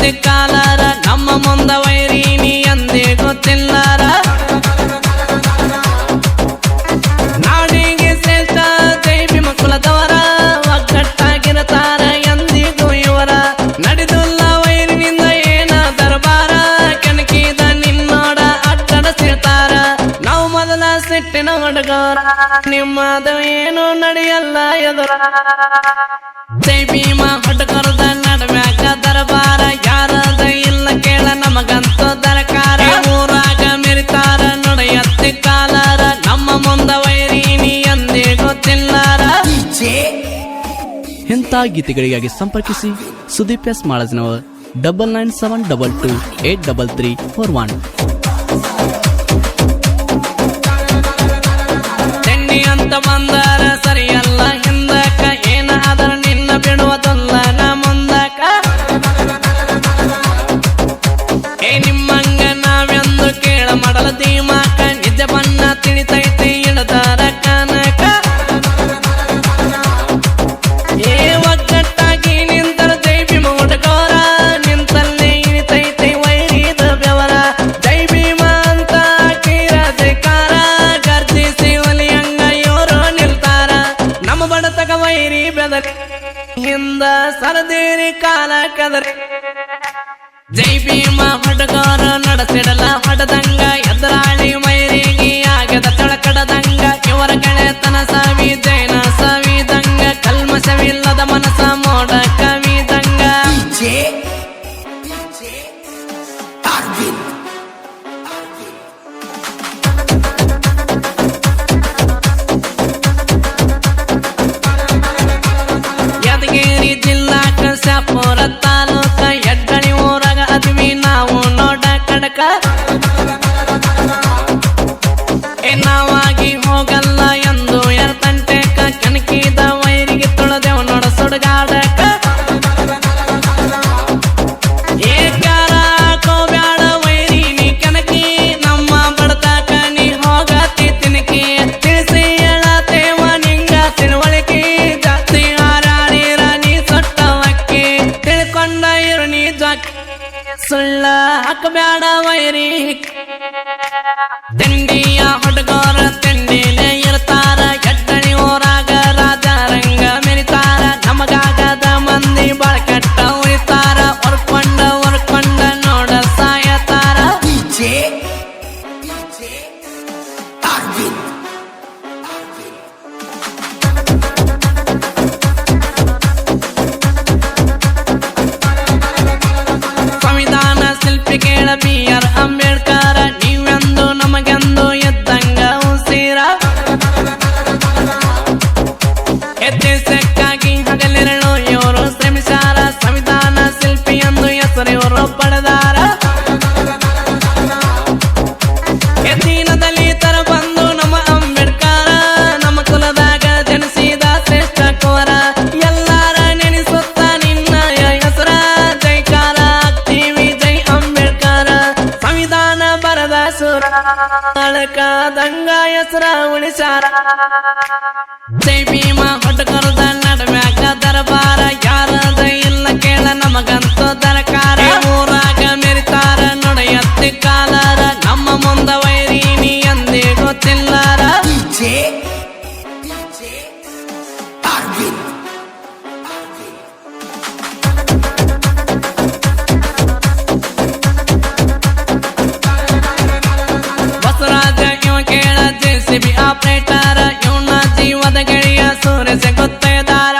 ನಡೆಯತ್ತೆ cholera ನಮ್ಮ ಮುಂದ ವೈರಿ ನೀ ಅಂದೇ ಗೊತ್ತಿಲ್ಲಾರ ನಾಡಿಗೆ ಶ್ರೇಷ್ಠ ಜೈ ಭೀಮ ಕುಲದವರ ಒಗ್ಗಟ್ಟಾಗಿರತಾರ ಎಂದಿಗೂ ಇವರ ನಡೆದುಲ್ಲ ವೈರಿನಿಂದ ಏನ ದರ್ಬಾರ ಕೆಣಕಿದ ನಿನ್ನೋಡ ಅಡ್ಡಡಿಸಿರ್ತಾರ ನಾವು ಮೊದಲ ಸಿಟ್ಟಿನ ಹುಡುಗರ ನಿಮ್ಮದು ಏನು ನಡೆಯಲ್ಲ ಎದುರ ಜೈ ಭೀಮ ಹುಡುಗರದ ನಡುವ್ಯಾಕ ದರ್ಬಾರ ಯಾರದ ಇಲ್ಲ ಕೇಳ ನಮಗಂತೂ ದರಕಾರ ಊರಾಗ ಮೆರಿತಾರ ನಡೆಯತ್ತೆ ಕಾಲಾರ ನಮ್ಮ ಮುಂದ ವೈರಿ ನೀ ಅಂದೇ ಗೊತ್ತಿಲ್ಲಾರ ಇಂಥ ಗೀತೆಗಳಿಗಾಗಿ ಸಂಪರ್ಕಿಸಿ ಸುದೀಪ್ ಎಸ್ ಮಾಳಜ್ನವರ್ 9972283341. ಚೆನ್ನಿ ಅಂತ ಬಂದಾರ ಸರಿಯಲ್ಲ ಹಿಂದಕ ಏನ ಅದರ ನಿನ್ನ ಬಿಡುವುದಲ್ಲ ನಾ ಮುಂದಕ ಏ ನಿಮ್ಮಂಗ ನಾವೆಂದು ಕೇಳ ಮಾಡಲ ದೀಮಾಕ ನಿಜ ಬಣ್ಣ ತಿಳಿತೈತಿ ಇಡದಾರ ಕನಕ ಏ ಒಗ್ಗಟ್ಟಾಗಿ ನಿಂತರ ಜೈ ಭೀಮ ಹುಡುಗರ ನಿಂತಲ್ಲಿ ಇಳಿತೈತಿ ವೈರಿದ ಬೆವರ ಜೈ ಭೀಮ ಅಂತ ಕೀರ ಜೈಕಾರ ಗರ್ಜಿಸಿ ಒಲಿಯಂಗ ಇವರು ನಿಲ್ತಾರ ನಮ್ಮ ಬಡತಕ ವೈರಿ ಬೆದರಿ ಹಿಂದ ಸರದೇರಿ ಕಾಲ ಕದರಿ ಜೈ ಭೀಮ ಹುಡುಗರ ನಡೆಸಿಡಲ ಹೊಡೆದಂಗ ಎದುರಾಳಿ ವೈರಿಗೆ ಆಗದ ತಳಕಡದಂಗ ಇವರ ಗೆಳೆತನ ಸವಿ ಜೈನ ಸವಿದಂಗ ಕಲ್ಮಶವಿಲ್ಲದ ಮನಸ ಮೋಡ ಕವಿದಂಗ ಯಾದಗಿರಿ ಜಿಲ್ಲಾ ಕಸಾಪುರ ತಾಲೂಕ ಎಡ್ಡಳಿ ಊರಾಗ ಅದ್ವಿ ನಾವು ನೋಡ ಕಡಕ ನಾವಾಗಿ ಹೋಗಲ್ಲ ಎಂದು ಎರ್ತಂಟೆಕ ಕಣಕಿದ ವೈರಿಗೆ ತುಳದೆವು ನೋಡ ಸುಡುಗಾಡಕ ಏಕಾರ ಕೋಬ್ಯಾಡ ವೈರಿ ನೀ ಕನಕಿ ನಮ್ಮ ಬಡತಾಕ ನೀ ಹೋಗತಿ ತಿನಕಿ ತಿಳಿಸಿ ಹೇಳತೇವ ನಿಂಗ ತಿಳುವಳಿಕೆ ಜಾಸ್ತಿ ಹಾರಾಡಿರ ನೀ ಸೊಟ್ಟವಕ್ಕಿ ತಿಳ್ಕೊಂಡ ಇರು ನೀ ಜಾಕಿ ಸುಳ್ಳ ಹಾಕಬ್ಯಾಡ ವೈರಿ ತಿಂಡಿಯ ಹುಡುಗರ ತಿಂಡಿಲೆ ಇರ್ತಾರ ಎಡ್ಡಳಿ ಊರಾಗ ರಾಜರಂಗ ಮೆರಿತಾರ ನಮಗಾಗದ ಮಂದಿ ಬಾಳ ಕೆಟ್ಟ ಉಳಿತಾರ ಹೊರ್ಕೊಂಡ ನೋಡ ಸಾಯತಾರ ಸಂವಿಧಾನ ಶಿಲ್ಪಿ ಕೇಳ ಬಿ.ಆರ್. ಅಂಬೇಡ್ಕರ ನೀವೆಂದು ನಮಗೆಂದು ಎದ್ದಂಗ ಉಸಿರ ಎತ್ತಿಸಕ್ಕಾಗಿ ಹಗಲಿರಳು ಇವರು ಶ್ರಮಿಸಾರ ಸಂವಿಧಾನ ಶಿಲ್ಪಿ ಎಂದು ಹೆಸರು ಇವರು ಪಡೆದಾರ ಎತ್ತಿನ ದಲಿತರ ಬಂದು ನಮ್ಮ ಅಂಬೇಡ್ಕರ ನಮ್ಮ ಕುಲದಾಗ ಜನಿಸಿದ ಶ್ರೇಷ್ಠ ಕುವರ ಎಲ್ಲಾರ ನೆನೆಸುತ್ತ ನಿನ್ನ ಹೆಸರ ಜೈಕಾರ ಆಗ್ತೀವಿ ಜೈ ಅಂಬೇಡ್ಕರ ಸಂವಿಧಾನ ಬರದ ಸುರ ಅಳಕಾದಂಗ ಹೆಸರ ಉಳಿಸಾರ ಜೈ ಭೀಮ ಹುಡುಗರದ ನಡುವ್ಯಾಕ ದರ್ಬಾರ ಯಾರದ ಇಲ್ಲ ಕೇಳ ನಮಗಂತೂ ದರಕಾರ ಊರಾಗ ಮೆರಿತಾರ ನಡೆಯತ್ತೆ ಕಾಲಾರ ನಮ್ಮ ಮುಂದ ವೈರಿ ನೀ ಅಂದೇ ಗೊತ್ತಿಲ್ಲಾರ. ಬಸವರಾಜ ಇವ ಕೇಳ ಜೆಸಿಬಿ ಆಪರೇಟರ್ ಇವನ ಜೀವದ ಗೆಳೆಯ ಸೂರ್ಯಸ ಗೊತ್ತೇದಾರ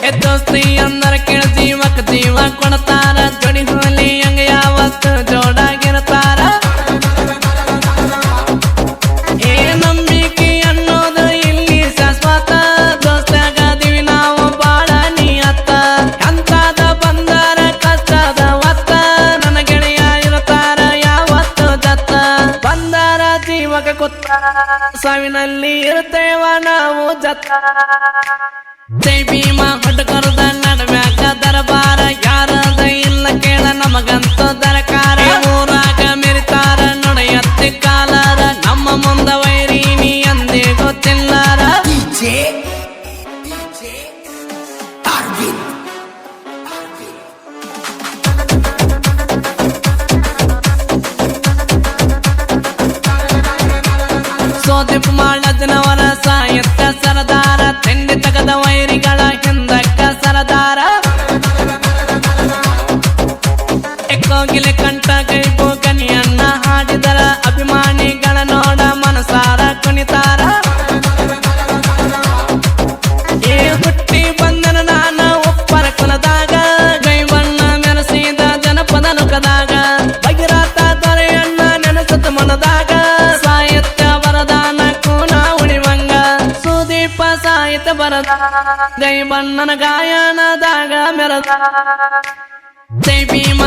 ಎದ್ದೋಸ್ತಿ ಅಂದರ ಕೇಳ ಜೀವಕ ಜೀವ ಕೊಡ್ತಾರ ಜೋಡಿ ಹೋಲಿ ಹಂಗ ಯಾವತ್ತು ಜೋಡಾಗಿರ್ತಾರ ಏ ನಂಬಿಕೆ ಅನ್ನೋದು ಇಲ್ಲಿ ಶಾಶ್ವತ ದೋಸ್ತಾಗದಿವಿ ನಾವು ಬಾಳ ನಿಯತ್ತ ಎಂತಾದ ಬಂದರ ಕಷ್ಟದ ಒತ್ತ ನನ್ನ ಗೆಳೆಯ ಇರ್ತಾರ ಯಾವತ್ತು ಜತ್ತ ಬಂದರ ಜೀವಕ ಕೊತ್ತ ಸಾವಿನಲ್ಲಿ ಇರ್ತೇವ ನಾವು ಜತ್ತ ಜೈ ಭೀಮ ಹುಡುಗರದ ನಡುವ್ಯಾಕ ದರ್ಬಾರ ಯಾರದ ಇಲ್ಲ ಕೇಳ ನಮಗಂತೂ ದರಕಾರ ಊರಾಗ ಮೆರಿತಾರ ನಡೆಯತ್ತೆ ಕಾಲಾರ ನಮ್ಮ ಮುಂದ ವೈರಿ ನೀ ಅಂದೇ ಗೊತ್ತಿಲ್ಲಾರ ಸಾಹಿತ್ಯ ಸರದಾರ ತಿಂಡಿ ತಗದ ವೈರಿಗಳ ಹಿಂದಕ್ಕ ಸರದಾರ ಕೋಗಿಲೆ ಕಂಠ ಕೈಪು ಕನಿಯನ್ನ ಹಾಡಿದರ ಅಭಿಮಾನಿಗಳ ನೋಡ ಮನಸಾರ ಕುಣಿತಾರ ಏ ಹುಟ್ಟಿ ಬಂದನ ನಾನ ಒಪ್ಪರ ಕುಲದಾಗ ಗೈವಣ್ಣ ಮೆರೆಸಿದ ಜನಪದ ಲೋಕದಾಗ ಭಗೀರಥ ದೊರೆಯಣ್ಣ ನೆನಸುತ್ತ ಮನದಾಗ ಸಾಹಿತ್ಯ ವರದಾನ ಕೂನ ಉಳಿವಂಗ ಸುದೀಪ ಸಾಹಿತ್ಯ ಬರದ ಗೈವಣ್ಣನ ಗಾಯನದಾಗ ಮೆರದ ಜೈ ಭೀಮ